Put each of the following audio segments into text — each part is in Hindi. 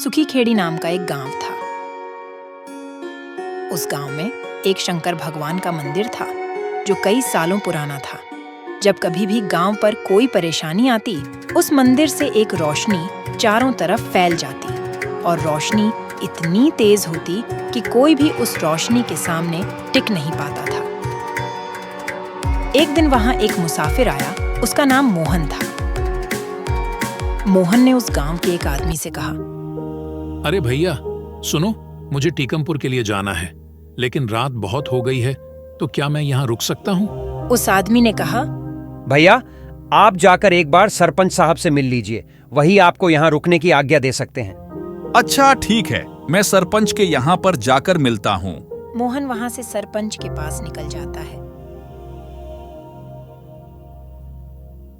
सुखीखेड़ी नाम का एक गांव था। उस गांव में एक शंकर भगवान का मंदिर था जो कई सालों पुराना था। जब कभी भी गांव पर कोई परेशानी आती, उस मंदिर से एक रोशनी चारों तरफ फैल जाती और रोशनी इतनी तेज होती कि कोई भी उस रोशनी के सामने टिक नहीं पाता था। एक दिन वहां एक मुसाफिर आया, उसका नाम मोहन था। मोहन ने उस गांव के एक आदमी से कहा, अरे भैया सुनो, मुझे टीकमपुर के लिए जाना है, लेकिन रात बहुत हो गई है, तो क्या मैं यहाँ रुक सकता हूँ? उस आदमी ने कहा, भैया आप जाकर एक बार सरपंच साहब से मिल लीजिए, वही आपको यहाँ रुकने की आज्ञा दे सकते हैं। अच्छा ठीक है, मैं सरपंच के यहाँ पर जाकर मिलता हूँ। मोहन वहां से सरपंच के पास निकल जाता है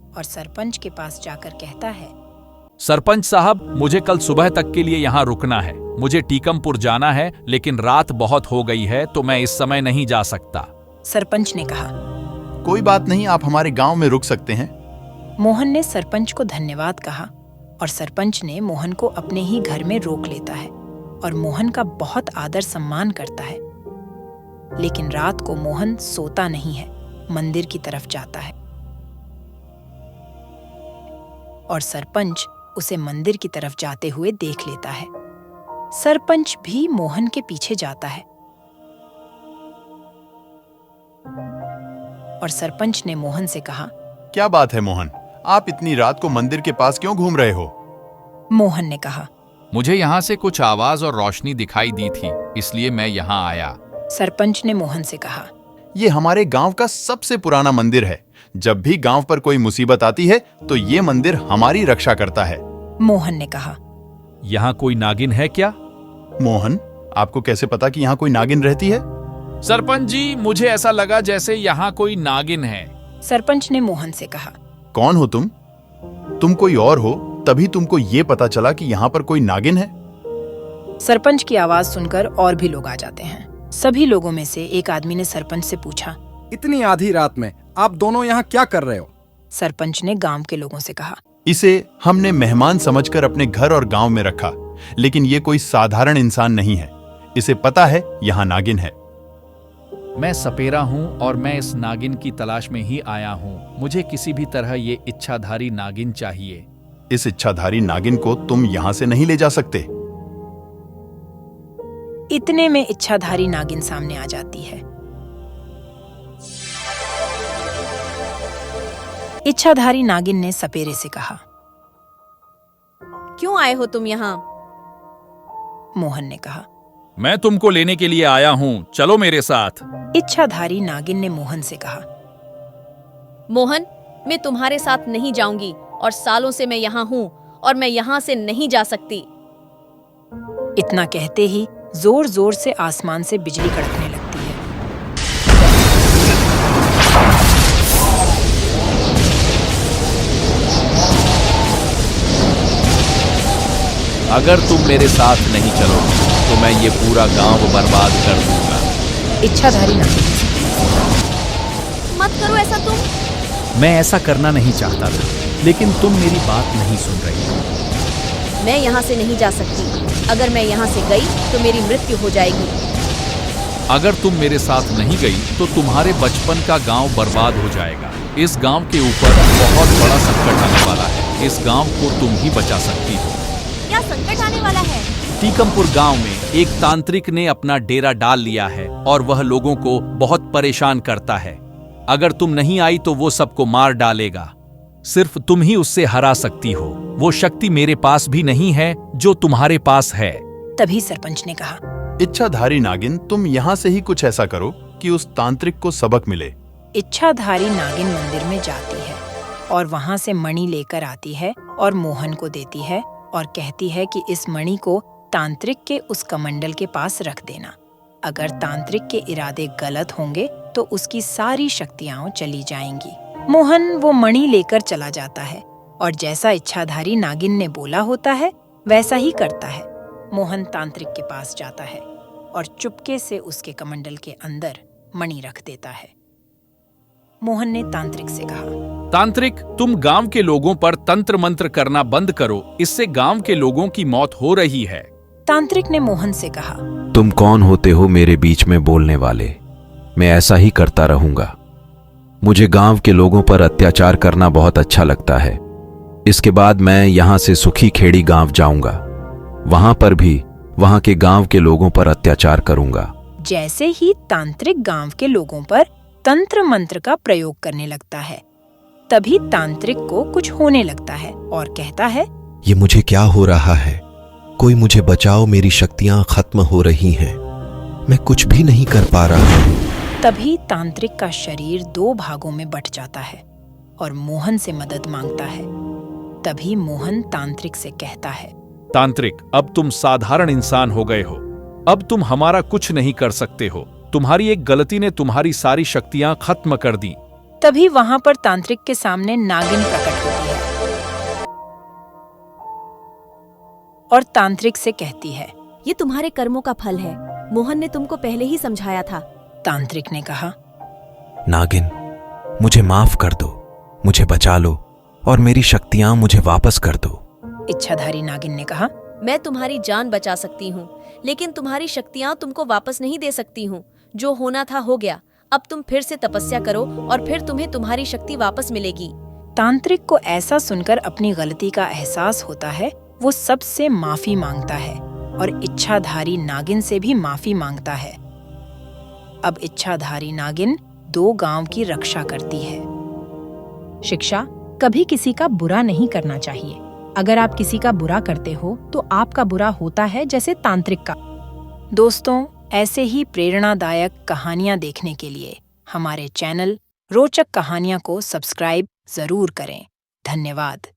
और सरपंच के पास जाकर कहता है, सरपंच साहब, मुझे कल सुबह तक के लिए यहाँ रुकना है। मुझे टीकमपुर जाना है, लेकिन रात बहुत हो गई है तो मैं इस समय नहीं जा सकता। सरपंच ने कहा, कोई बात नहीं, आप हमारे गांव में रुक सकते हैं। मोहन ने सरपंच को धन्यवाद कहा और सरपंच ने मोहन को अपने ही घर में रोक लेता है और मोहन का बहुत आदर सम्मान करता है। लेकिन रात को मोहन सोता नहीं है, मंदिर की तरफ जाता है और सरपंच उसे मंदिर की तरफ जाते हुए देख लेता है। सरपंच भी मोहन के पीछे जाता है और सरपंच ने मोहन से कहा, क्या बात है मोहन, आप इतनी रात को मंदिर के पास क्यों घूम रहे हो? मोहन ने कहा, मुझे यहाँ से कुछ आवाज और रोशनी दिखाई दी थी, इसलिए मैं यहाँ आया। सरपंच ने मोहन से कहा, ये हमारे गांव का सबसे पुराना मंदिर है। जब भी गांव पर कोई मुसीबत आती है तो ये मंदिर हमारी रक्षा करता है। मोहन ने कहा, यहाँ कोई नागिन है क्या? मोहन, आपको कैसे पता कि यहाँ कोई नागिन रहती है? सरपंच जी, मुझे ऐसा लगा जैसे यहाँ कोई नागिन है। सरपंच ने मोहन से कहा, कौन हो तुम? तुम कोई और हो, तभी तुमको ये पता चला कि यहाँ पर कोई नागिन है? सरपंच की आवाज सुनकर और भी लोग आ जाते हैं। सभी लोगों में से एक आदमी ने सरपंच से पूछा, इतनी आधी रात में आप दोनों यहाँ क्या कर रहे हो? सरपंच ने गांव के लोगों से कहा, इसे हमने मेहमान समझकर अपने घर और गांव में रखा, लेकिन ये कोई साधारण इंसान नहीं है। इसे पता है यहाँ नागिन है। मैं सपेरा हूँ और मैं इस नागिन की तलाश में ही आया हूँ। मुझे किसी भी तरह ये इच्छाधारी नागिन चाहिए। इस इच्छाधारी नागिन को तुम यहाँ से नहीं ले जा सकते। इतने में इच्छाधारी नागिन सामने आ जाती है। इच्छाधारी नागिन ने सपेरे से कहा, क्यों आए हो तुम यहाँ? मोहन ने कहा, मैं तुमको लेने के लिए आया हूँ, चलो मेरे साथ। इच्छाधारी नागिन ने मोहन से कहा, मोहन, मैं तुम्हारे साथ नहीं जाऊंगी और सालों से मैं यहाँ हूँ और मैं यहाँ से नहीं जा सकती। इतना कहते ही जोर जोर से आसमान से बिजली कड़कने लगती है। अगर तुम मेरे साथ नहीं चलोगे तो मैं ये पूरा गांव बर्बाद कर दूंगा। इच्छाधारी नागिन, मत करो ऐसा तुम। मैं ऐसा करना नहीं चाहता था, लेकिन तुम मेरी बात नहीं सुन रही हो। मैं यहाँ से नहीं जा सकती। अगर मैं यहाँ से गई तो मेरी मृत्यु हो जाएगी। अगर तुम मेरे साथ नहीं गई तो तुम्हारे बचपन का गांव बर्बाद हो जाएगा। इस गांव के ऊपर बहुत बड़ा संकट आने वाला है। इस गांव को तुम ही बचा सकती हो। क्या संकट आने वाला है? टीकमपुर गांव में एक तांत्रिक ने अपना डेरा डाल लिया है और वह लोगों को बहुत परेशान करता है। अगर तुम नहीं आई तो वो सबको मार डालेगा। सिर्फ तुम ही उससे हरा सकती हो। वो शक्ति मेरे पास भी नहीं है जो तुम्हारे पास है। तभी सरपंच ने कहा, इच्छाधारी नागिन, तुम यहाँ से ही कुछ ऐसा करो कि उस तांत्रिक को सबक मिले। इच्छाधारी नागिन मंदिर में जाती है और वहां से मणि लेकर आती है और मोहन को देती है और कहती है कि इस मणि को तांत्रिक के उस कमंडल के पास रख देना। अगर तांत्रिक के इरादे गलत होंगे तो उसकी सारी शक्तियां चली जाएंगी। मोहन वो मणि लेकर चला जाता है और जैसा इच्छाधारी नागिन ने बोला होता है वैसा ही करता है। मोहन तांत्रिक के पास जाता है और चुपके से उसके कमंडल के अंदर मणि रख देता है। मोहन ने तांत्रिक से कहा। तांत्रिक, तुम गांव के लोगों पर तंत्र मंत्र करना बंद करो, इससे गांव के लोगों की मौत हो रही है। तांत्रिक ने मोहन से कहा। तुम कौन होते हो मेरे बीच में बोलने वाले? मैं ऐसा ही करता रहूंगा। मुझे गांव के लोगों पर अत्याचार करना बहुत अच्छा लगता है। इसके बाद मैं यहां से सुखी खेड़ी गांव जाऊंगा। वहां पर भी वहां के गांव के लोगों पर अत्याचार करूंगा। जैसे ही तांत्रिक गांव के लोगों पर तंत्र मंत्र का प्रयोग करने लगता है, तभी तांत्रिक को कुछ होने लगता है और कहता है, ये मुझे क्या हो रहा है? कोई मुझे बचाओ, मेरी शक्तियां खत्म हो रही हैं। मैं कुछ भी नहीं कर पा रहा हूं। तभी तांत्रिक का शरीर 2 भागों में बंट जाता है और मोहन से मदद मांगता है। तभी मोहन तांत्रिक से कहता है, तांत्रिक, अब तुम साधारण इंसान हो गए हो। अब तुम हमारा कुछ नहीं कर सकते हो। तुम्हारी एक गलती ने तुम्हारी सारी शक्तियां खत्म कर दी। तभी वहां पर तांत्रिक के सामने नागिन प्रकट होती है और तांत्रिक से कहती है, ये तुम्हारे कर्मों का फल है। मोहन ने तुमको पहले ही समझाया था। तांत्रिक ने कहा, नागिन, मुझे माफ कर दो, मुझे बचा लो और मेरी शक्तियां मुझे वापस कर दो। इच्छाधारी नागिन ने कहा, मैं तुम्हारी जान बचा सकती हूँ, लेकिन तुम्हारी शक्तियाँ तुमको वापस नहीं दे सकती हूँ। जो होना था हो गया। अब तुम फिर से तपस्या करो और फिर तुम्हें तुम्हारी शक्ति वापस मिलेगी। तांत्रिक को ऐसा सुनकर अपनी गलती का एहसास होता है। वो सबसे माफी मांगता है और इच्छाधारी नागिन से भी माफी मांगता है। अब इच्छाधारी नागिन 2 गांव की रक्षा करती है। शिक्षा: कभी किसी का बुरा नहीं करना चाहिए। अगर आप किसी का बुरा करते हो तो आपका बुरा होता है, जैसे तांत्रिक का। दोस्तों, ऐसे ही प्रेरणादायक कहानियां देखने के लिए हमारे चैनल रोचक कहानियां को सब्सक्राइब जरूर करें। धन्यवाद।